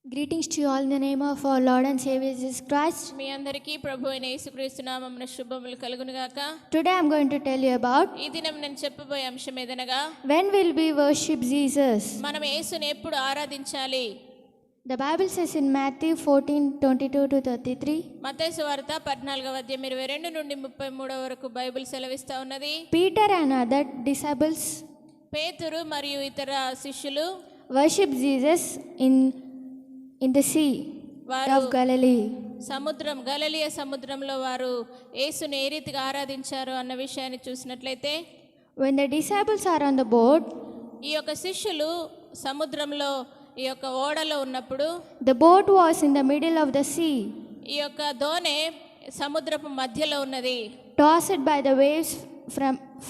Greetings to you all in the name of our Lord and Savior Jesus Christ. మీ అందరికీ ప్రభువైన యేసుక్రీస్తు నామమున శుభములు కలుగును గాక. Today I am going to tell you about ఈ దినం నేను చెప్పబోయే అంశం ఏదనగా when will we worship Jesus. మనం యేసుని ఎప్పుడు ఆరాధించాలి. The Bible says in Matthew 14:22-33. మత్తయి సువార్త 14వ అధ్యాయం 22 నుండి 33 వరకు బైబిల్ సెలవిస్తా ఉన్నది. Peter and other disciples పేతురు మరియు ఇతర శిష్యులు worship Jesus in the sea of Galilee. గలిలయ సముద్రంలో వారు యేసుని ఏ రీతిగా ఆరాధించారు అన్న విషయాన్ని చూసినట్లయితే, When the disciples are on the boat, ఈ యొక్క శిష్యులు సముద్రంలో ఈ యొక్క ఓడలో ఉన్నప్పుడు the boat was in the middle of the sea, ఈ యొక్క దోణి సముద్రపు మధ్యలో ఉన్నది. tossed by the waves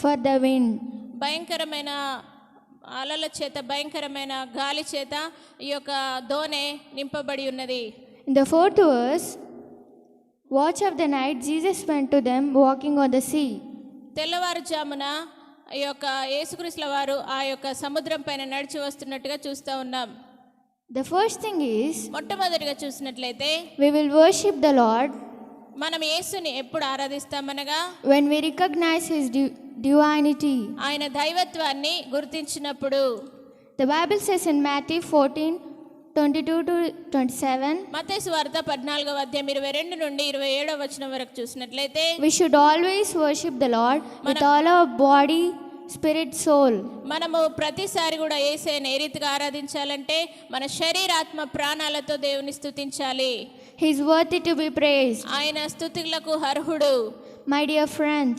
for the wind. భయంకరమైన అలల చేత, భయంకరమైన గాలి చేత ఈ యొక్క దోణి నింపబడి ఉన్నది. In the fourth verse, watch of the night, Jesus went to them walking on the sea. తెల్లవారుజామున ఈ యొక్క యేసుక్రీస్తుల వారు ఆ యొక్క సముద్రం పైన నడిచి వస్తున్నట్టుగా చూస్తూ ఉన్నాం. The first thing is, మొట్టమొదటిగా చూసినట్లయితే we will worship the Lord మనం యేసుని ఎప్పుడు ఆరాధిస్తామనగా when we recognize His divinity. ఆయన దైవత్వాన్ని గుర్తించినప్పుడు. The Bible says in Matthew 14:22-27, మత్తయి సువార్త 14వ అధ్యాయం 22 నుండి 27వ వచనం వరకు చూసినట్లయితే, we should always worship the Lord with all our body, spirit, soul. మనము ప్రతిసారి కూడా యేసుని ఏ రీతిగా ఆరాధించాలంటే మన శరీరాత్మ ప్రాణాలతో దేవుని స్తుతించాలి. He is worthy to be praised. ఆయన స్తుతులకు అర్హుడు. My dear friends,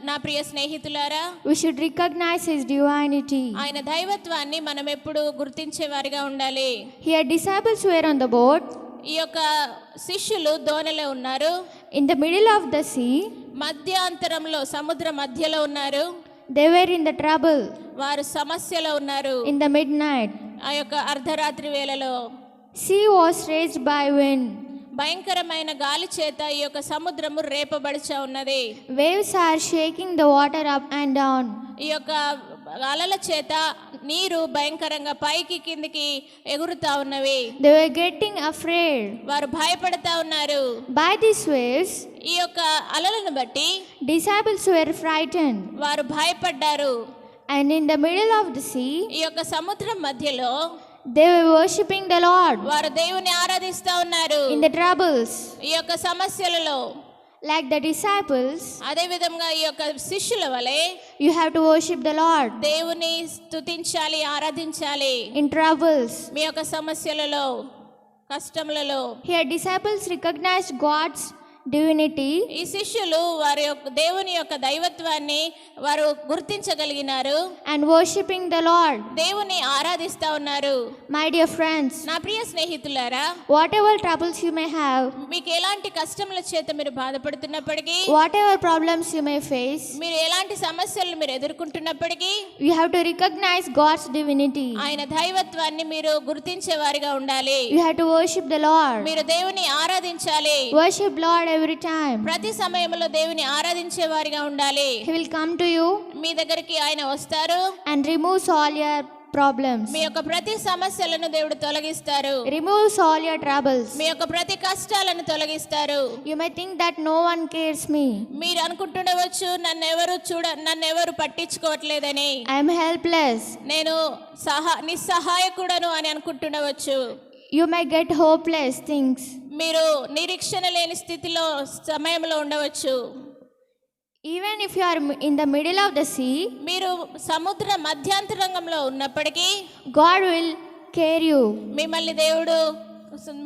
నా ప్రియ స్నేహితులారా, we should recognize His divinity. ఆయన దైవత్వాన్ని మనం ఎప్పుడు గుర్తించే వారిగా ఉండాలి. Here disciples were on the boat. ఈ యొక్క శిష్యులు దోణిలో ఉన్నారు. In the middle of the sea, మధ్యాంతరంలో సముద్ర మధ్యలో ఉన్నారు. they were in the trouble. వారు సమస్యలో ఉన్నారు. In the midnight, ఆ యొక్క అర్ధరాత్రి వేళలో sea was raised by wind. భయంకరమైన గాలి చేత ఈ యొక్క సముద్రము రేపబడిచా ఉన్నది. Waves are shaking the water up and down. ఈ యొక్క అలల చేత నీరు భయంకరంగా పైకి కిందికి ఎగురుతా ఉన్నవి. They were getting afraid. వారు భయపడతా ఉన్నారు. By these waves, ఈ యొక్క అలలను బట్టి disciples were frightened. వారు భయపడ్డారు. And in the middle of the sea, ఈ యొక్క సముద్రం మధ్యలో they were worshiping the Lord. వారు దేవుని ఆరాధిస్తా ఉన్నారు. In the troubles, ఈ యొక్క సమస్యలలో like the disciples, అదే విధంగా ఈ యొక్క శిష్యుల వలె you have to worship the Lord. దేవుని స్తుతించాలి, ఆరాధించాలి. In troubles, మీ యొక్క సమస్యలలో, కష్టములలో here disciples recognized God's divinity. ఈ శిష్యులు వారి యొక్క దేవుని యొక్క దైవత్వాన్ని వారు గుర్తించగలిగినారు. And worshiping the Lord. దేవుని ఆరాధిస్తా ఉన్నారు. My dear friends, నా ప్రియ స్నేహితులారా, whatever troubles you may have, మీకు ఎలాంటి కష్టముల చేత మీరు బాధపడుతున్నప్పటికీ, whatever problems you may face, మీరు ఎలాంటి సమస్యలను మీరు ఎదుర్కొంటున్నప్పటికీ, you have to recognize God's divinity. ఆయన దైవత్వాన్ని మీరు గుర్తించే వారిగా ఉండాలి. You have to worship the Lord. మీరు దేవుని ఆరాధించాలి. Worship Lord every time. ప్రతి సమయంలో దేవుని ఆరాధించే వారిగా ఉండాలి. He will come to you మీ దగ్గరికి ఆయన వస్తారు. and removes all your problems. మీ యొక్క ప్రతి సమస్యలను దేవుడు తొలగిస్తారు. Removes all your troubles. మీ యొక్క ప్రతి కష్టాలను తొలగిస్తారు. You may think that no one cares me. మీరు అనుకుంటుండవచ్చు, నన్నెవరు పట్టించుకోవట్లేదని, I am helpless. నేను నిస్సహాయకుడను అని అనుకుంటుండవచ్చు. You may get hopeless things. మీరు నిరీక్షణ లేని స్థితిలో సమయంలో ఉండవచ్చు. Even if you are in the middle of the sea, మీరు సముద్ర మధ్యాంతరంగంలో ఉన్నప్పటికీ God will care you.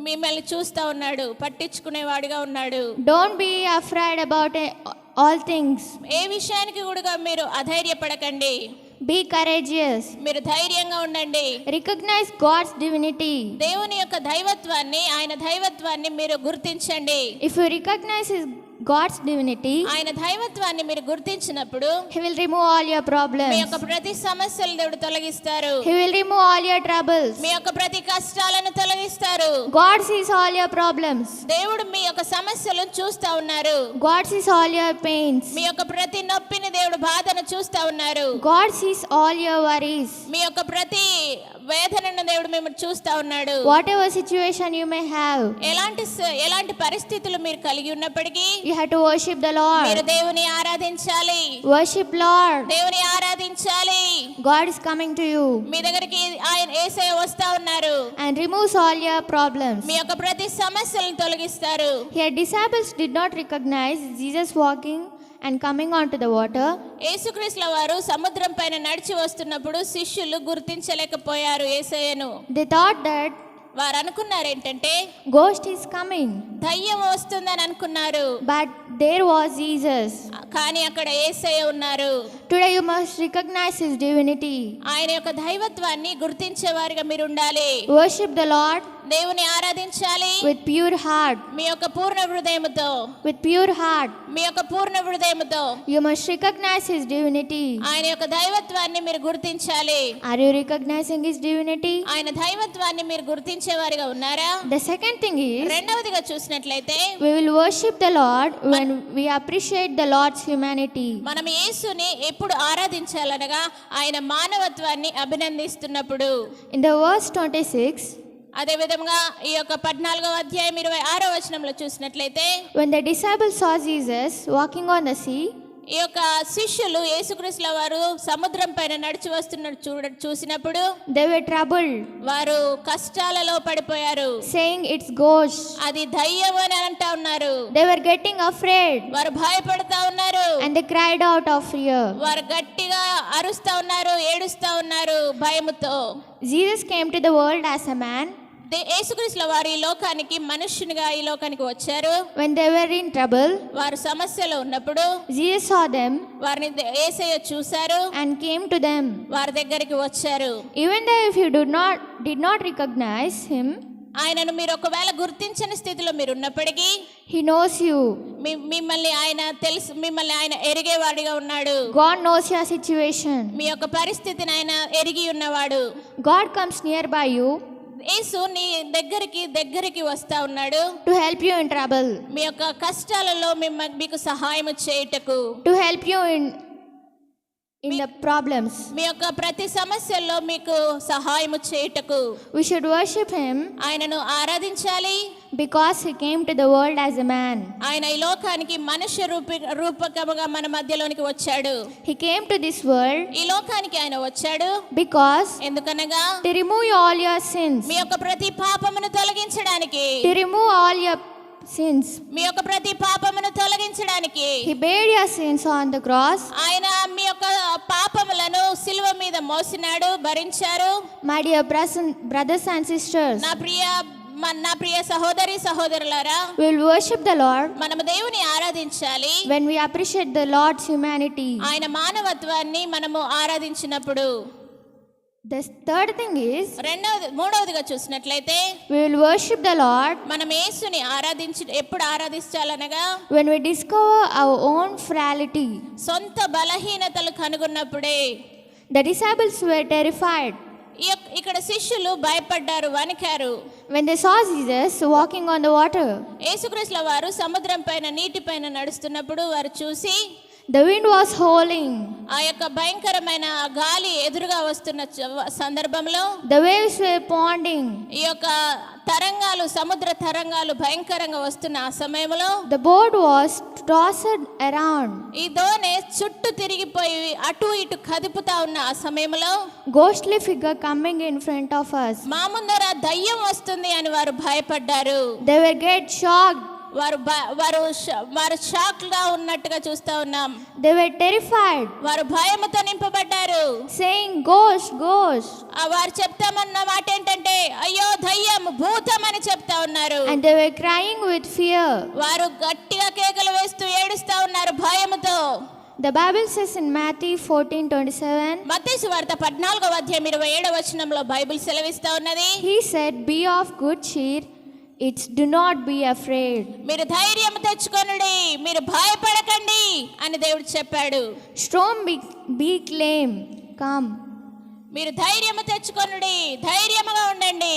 మిమ్మల్ని చూస్తా ఉన్నాడు, పట్టించుకునేవాడిగా ఉన్నాడు. Don't be afraid about all things. ఏ విషయానికి కూడా మీరు అధైర్యపడకండి. Be courageous. మీరు ధైర్యంగా ఉండండి. Recognize God's divinity. దేవుని యొక్క ఆయన దైవత్వాన్ని మీరు గుర్తించండి. If you recognize God's divinity, ఆయన దైవత్వాన్ని మీరు గుర్తించినప్పుడు He will remove all your problems. మీ యొక్క ప్రతి సమస్యలు దేవుడు తొలగిస్తారు. He will remove all your troubles. మీ యొక్క ప్రతి కష్టాలను తొలగిస్తారు. God sees all your problems. దేవుడు మీ యొక్క సమస్యలను చూస్తా ఉన్నారు. God sees all your pains. మీ యొక్క ప్రతి నొప్పిని దేవుడు బాధను చూస్తా ఉన్నారు. God sees all your worries. మీ యొక్క ప్రతి వేదనను దేవుడు మిమ్మల్ని చూస్తా ఉన్నాడు. Whatever situation you may have, ఎలాంటి పరిస్థితులు మీరు కలిగి ఉన్నప్పటికీ you have to worship the Lord. మీరు దేవుని ఆరాధించాలి. Worship Lord. దేవుని ఆరాధించాలి. God is coming to you మీ దగ్గరికి ఆయన యేసయ్య వస్తా ఉన్నారు. and removes all your problems. మీ యొక్క ప్రతి సమస్యలను తొలగిస్తారు. Here disciples did not recognize Jesus walking and coming onto the water. యేసుక్రీస్తుల వారు సముద్రం పైన నడిచి వస్తున్నప్పుడు శిష్యులు గుర్తించలేకపోయారు యేసయ్యను. They thought that వారు అనుకున్నారు ఏంటంటే ghost is coming, దయ్యం వస్తుందని అనుకున్నారు. but there was Jesus. కానీ అక్కడ యేసయ్య ఉన్నారు. Today you must recognize his divinity. ఆయన యొక్క దైవత్వాన్ని గుర్తించే వారిగా మీరు ఉండాలి. Worship the Lord దేవుని ఆరాధించాలి. with pure heart. మీ యొక్క పూర్ణ హృదయముతో, With pure heart. మీ యొక్క పూర్ణ హృదయముతో You must recognize his divinity. ఆయన యొక్క దైవత్వాన్ని మీరు గుర్తించాలి. Are you recognizing his divinity? ఆయన దైవత్వాన్ని మీరు గుర్తించే వారిగా ఉన్నారా? The second thing is, రెండవదిగా చూసినట్లయితే we will worship the Lord when we appreciate the Lord's humanity. మనం యేసుని ఎప్పుడు ఆరాధించాలనగా ఆయన మానవత్వాన్ని అభినందిస్తున్నప్పుడు. In the verse 26, అదే విధంగా ఈ యొక్క 14వ అధ్యాయం 26వ వచనంలో చూసినట్లయితే when the disciples saw Jesus walking on the sea, ఈ యొక్క శిష్యులు యేసుక్రీస్తుల వారు సముద్రం పైన నడిచి వస్తున్నట్టు చూసినప్పుడు they were troubled, వారు కష్టాలలో పడిపోయారు. saying it's ghost. అది దయ్యం అని అంటా ఉన్నారు. They were getting afraid వారు భయపడతా ఉన్నారు. and they cried out of fear. వారు గట్టిగా అరుస్తా ఉన్నారు, ఏడుస్తా ఉన్నారు భయముతో. Jesus came to the world as a man. యేసుక్రీస్తుల వారు ఈ లోకానికి మనుష్యునిగా ఈ లోకానికి వచ్చారు. When they were in trouble, వారు సమస్యలో ఉన్నప్పుడు Jesus saw them వారిని యేసయ్య చూశారు, and came to them. వారి దగ్గరికి వచ్చారు. Even though if you did not recognize him, ఆయనను మీరు ఒకవేళ గుర్తించని స్థితిలో మీరు ఉన్నప్పటికీ he knows you. మిమ్మల్ని ఆయన ఎరిగేవాడిగా ఉన్నాడు. God knows your situation. మీ యొక్క పరిస్థితిని ఆయన ఎరిగి ఉన్నవాడు. God comes nearby you యేసు నీ దగ్గరికి వస్తా ఉన్నాడు. to help you in trouble, మీ యొక్క కష్టాలలో మీకు సహాయం చేయుటకు, to help you in the problems. మీ యొక్క ప్రతి సమస్యల్లో మీకు సహాయం చేయుటకు We should worship him ఆయనను ఆరాధించాలి. because he came to the world as a man. ఆయన ఈ లోకానికి మనుష్య రూపకముగా మన మధ్యలోనికి వచ్చాడు. He came to this world ఈ లోకానికి ఆయన వచ్చాడు because ఎందుకనగా to remove all your sins, మీ యొక్క ప్రతి పాపమును తొలగించడానికి, to remove all your sins. మీ యొక్క ప్రతి పాపమును తొలగించడానికి He bare your sins on the cross. ఆయన మీ యొక్క పాపములను సిలువ మీద మోసినాడు, భరించారు. My dear brothers and sisters, నా ప్రియ సహోదరులారా, we will worship the Lord మనము దేవుని ఆరాధించాలి when we appreciate the Lord's humanity. ఆయన మానవత్వాన్ని మనము ఆరాధించినప్పుడు. The third thing is, మూడవదిగా చూసినట్లయితే we will worship the Lord మనం యేసుని ఎప్పుడు ఆరాధించాలనగా when we discover our own frailty. సొంత బలహీనతలు కనుగొన్నప్పుడే. The disciples were terrified ఇక్కడ శిష్యులు భయపడ్డారు, వణికారు. when they saw Jesus walking on the water. యేసుక్రీస్తుల వారు సముద్రం పైన నీటి పైన నడుస్తున్నప్పుడు వారు చూసి The wind was howling. ఆ యొక్క భయంకరమైన గాలి ఎదురుగా వస్తున్న సందర్భంలో The waves were pounding. ఈ యొక్క సముద్ర తరంగాలు భయంకరంగా వస్తున్న ఆ సమయంలో The boat was tossed around. ఈ దోణి చుట్టూ తిరిగిపోయి అటు ఇటు కదుపుతా ఉన్న ఆ సమయంలో Ghostly figure coming in front of us. మా ముందర దయ్యం వస్తుంది అని వారు భయపడ్డారు. They were get shocked. వారు షాక్ గా ఉన్నట్టుగా చూస్తా ఉన్నాం. They were terrified. వారు భయముతో నింపబడ్డారు, saying ghost. వారు చెప్తామన్న మాట ఏంటంటే అయ్యో దయ్యం, భూతం అని చెప్తా ఉన్నారు. And they were crying with fear. వారు గట్టిగా కేకలు వేస్తూ ఏడుస్తా ఉన్నారు భయముతో. The Bible says in Matthew 14:27, మత్తయి సువార్త 14వ అధ్యాయం 27వ వచనంలో బైబిల్ సెలవిస్తా ఉన్నది. He said, "Be of good cheer. Do not be afraid." మీరు ధైర్యం తెచ్చుకొనుడి, మీరు భయపడకండి అని దేవుడు చెప్పాడు. Storm be calm. Come. మీరు ధైర్యం తెచ్చుకొనుడి, ధైర్యముగా ఉండండి.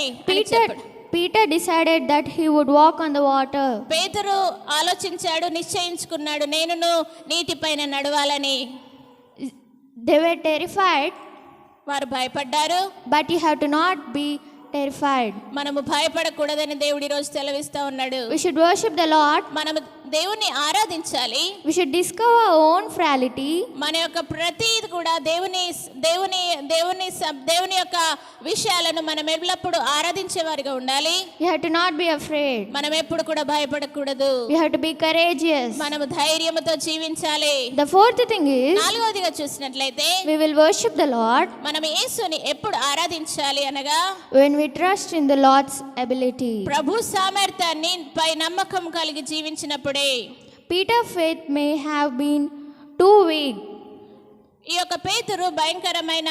Peter decided that he would walk on the water. పేతురు ఆలోచించాడు, నిశ్చయించుకున్నాడు, నేనును నీటిపైన నడవాలని. They were terrified వారు భయపడ్డారు. But you have to not be terrified. మనము భయపడకూడదని దేవుడు ఈ రోజు సెలవిస్తా ఉన్నాడు. We should worship the Lord. మనము దేవుణ్ణి ఆరాధించాలి. We should discover our own frailty. మన యొక్క ప్రతిది కూడా దేవుని దేవుని దేవుని దేవుని యొక్క విషయాలను మనం ఎల్లప్పుడూ ఆరాధించే వారిగా ఉండాలి. You have to not be afraid. మనం ఎప్పుడు కూడా భయపడకూడదు. You have to be courageous. మనము ధైర్యముతో జీవించాలి. The fourth thing is, నాలుగవదిగా చూసినట్లయితే we will worship the Lord మనం యేసుని ఎప్పుడు ఆరాధించాలి అనగా when we trust in the Lord's ability. ప్రభు సామర్థ్యాన్ని పై నమ్మకం కలిగి జీవించినప్పుడే. Peter's faith may have been too weak. ఈ యొక్క పేతురు భయంకరమైన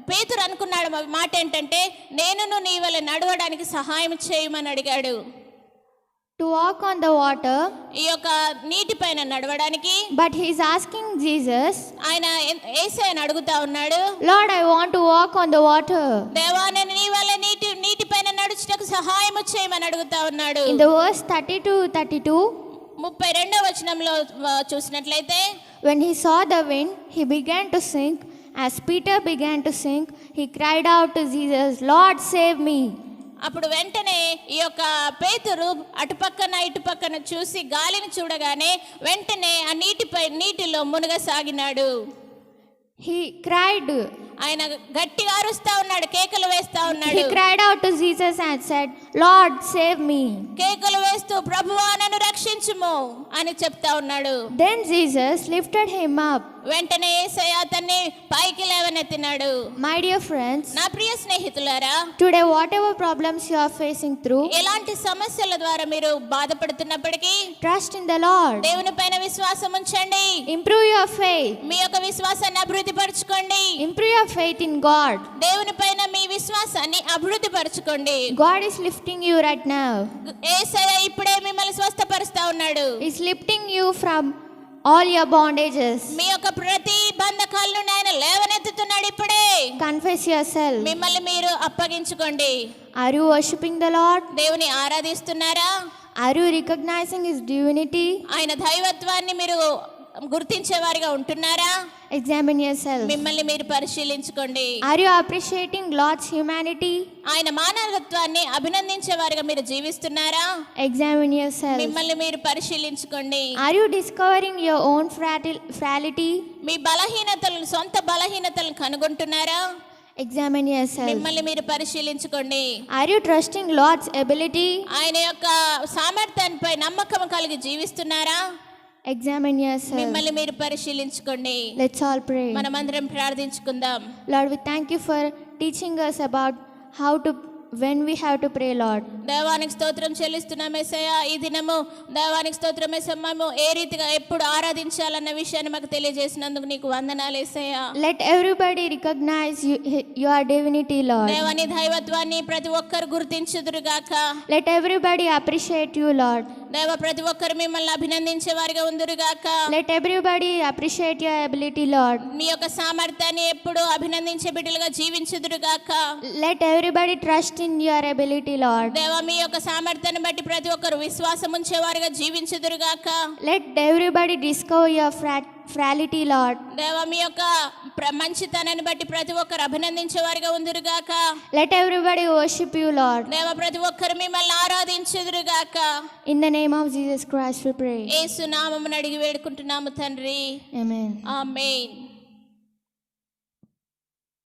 పేతురు అనుకున్నాడు మాట ఏంటంటే, నేనును నీ వలె నడవడానికి సహాయం చేయమని అడిగాడు. To walk on the water, ఈ యొక్క నీటి పైన నడవడానికి. but he is asking Jesus, ఆయన యేసయ్యను అడుగుతా ఉన్నాడు, Lord, I want to walk on the water. దేవా నేను నీ వలె నీటి పైన నడుచుటకు సహాయం చేయమని అడుగుతా ఉన్నాడు. In the verse 32, 32వ వచనంలో చూసినట్లయితే, when he saw the wind, he began to sink. As Peter began to sink, he cried out to Jesus, Lord, save me. అప్పుడు వెంటనే ఈ యొక్క పేతురు అటుపక్కన ఇటుపక్కన చూసి గాలిని చూడగానే వెంటనే ఆ నీటిలో మునగసాగినాడు. He cried. ఆయన గట్టిగా అరుస్తా ఉన్నాడు, కేకలు వేస్తా ఉన్నాడు. He cried out to Jesus and said, Lord, save me. కేకలు వేస్తూ ప్రభువా నన్ను రక్షించుము అని చెప్తా ఉన్నాడు. Then Jesus lifted him up. వెంటనే యేసయ్య అతన్ని పైకి లేవనెత్తినాడు. My dear friends, నా ప్రియ స్నేహితులారా, today whatever problems you are facing through, ఎలాంటి సమస్యల ద్వారా మీరు బాధపడుతున్నప్పటికీ trust in the Lord. దేవుని పైన విశ్వాసం ఉంచండి. Improve your faith. మీ యొక్క విశ్వాసాన్ని అభివృద్ధి పరచుకోండి. Improve your faith in God. దేవుని పైన మీ విశ్వాసాన్ని అభివృద్ధి పరచుకోండి. God is lifting you right now. యేసయ్య ఇప్పుడే మిమ్మల్ని స్వస్థపరుస్తా ఉన్నాడు. He's lifting you from all your bondages. మీ యొక్క ప్రతి బంధకాల నుండి ఆయన లేవనెత్తుతున్నాడు ఇప్పుడే. Confess yourself. మిమ్మల్ని మీరు అప్పగించుకోండి. Are you worshiping the Lord? దేవుని ఆరాధిస్తున్నారా? Are you recognizing His divinity? ఆయన దైవత్వాన్ని మీరు గుర్తించేవారిగా ఉంటున్నారా? Examine yourself. మిమ్మల్ని మీరు పరిశీలించుకోండి. Are you appreciating Lord's humanity? ఆయన మానవత్వాన్ని అభినందించేవారిగా మీరు జీవిస్తున్నారా? Examine yourself. మిమ్మల్ని మీరు పరిశీలించుకోండి. Are you discovering your own frailty? మీ సొంత బలహీనతలను కనుగొంటున్నారా? Examine yourself. మిమ్మల్ని మీరు పరిశీలించుకోండి. Are you trusting Lord's ability? ఆయన యొక్క సామర్థ్యాన్పై నమ్మకం కలిగి జీవిస్తున్నారా? Examine yourself. మిమ్మల్ని మీరు పరిశీలించుకోండి. Let's all pray. మనమందరం ప్రార్థించుకుందాం. Lord, we thank you for teaching us about when we have to pray, Lord. దేవానికి స్తోత్రం చెల్లిస్తున్నాం యేసయ్య. ఈ దినము దేవానికి స్తోత్రం యేసయ్య. మేము ఏ రీతిగా ఎప్పుడు ఆరాధించాలన్న విషయాన్ని మాకు తెలియజేసినందుకు నీకు వందనాలు యేసయ్య. Let everybody recognize your divinity, Lord. దేవాని దైవత్వాన్ని ప్రతి ఒక్కరు గుర్తించుదురుగాక. Let everybody appreciate you, Lord. దేవ ప్రతి ఒక్కరు మిమ్మల్ని అభినందించే వారిగా ఉందురుగాక. Let everybody appreciate your ability, Lord. మీ యొక్క సామర్థ్యాన్ని ఎప్పుడు అభినందించే బిడ్డలుగా జీవించుదురుగాక. Let everybody trust in your ability, Lord. దేవా మీ యొక్క సామర్థ్యాన్ని బట్టి ప్రతి ఒక్కరు విశ్వాసం ఉంచేవారుగా జీవించుదురుగాక. Let everybody discover your frailty, Lord. దేవా మీ యొక్క మంచితనాన్ని బట్టి ప్రతి ఒక్కరు అభినందించేవారుగా ఉందురుగాక. Let everybody worship you, Lord. దేవా ప్రతి ఒక్కరు మిమ్మల్ని ఆరాధించుదురుగాక. In the name of Jesus Christ we pray. యేసు నామమున అడిగి వేడుకుంటున్నాము తండ్రి. Amen. ఆమేన్.